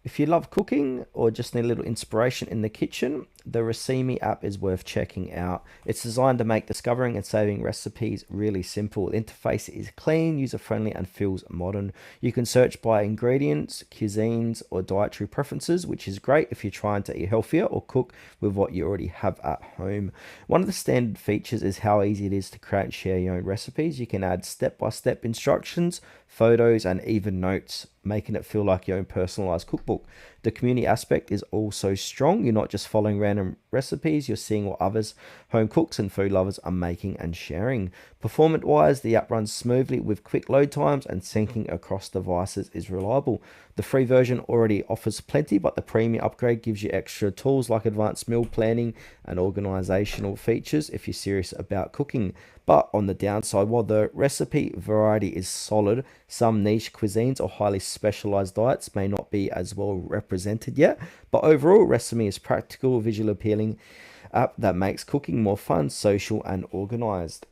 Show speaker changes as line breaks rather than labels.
If you love cooking or just need a little inspiration in the kitchen, the Recime app is worth checking out. It's designed to make discovering and saving recipes really simple. The interface is clean, user friendly, and feels modern. You can search by ingredients, cuisines, or dietary preferences, which is great if you're trying to eat healthier or cook with what you already have at home. One of the standard features is how easy it is to create and share your own recipes. You can add step by step instructions, photos, and even notes, making it feel like your own personalized cookbook. The community aspect is also strong. You're not just following random recipes, you're seeing what others, home cooks, and food lovers are making and sharing. Performance wise, the app runs smoothly with quick load times, and syncing across devices is reliable. The free version already offers plenty, but the premium upgrade gives you extra tools like advanced meal planning and organizational features if you're serious about cooking. But on the downside, while the recipe variety is solid, some niche cuisines or highly specialized diets may not be as well represented yet. But overall, Recime is practical, visual appealing app that makes cooking more fun, social, and organized.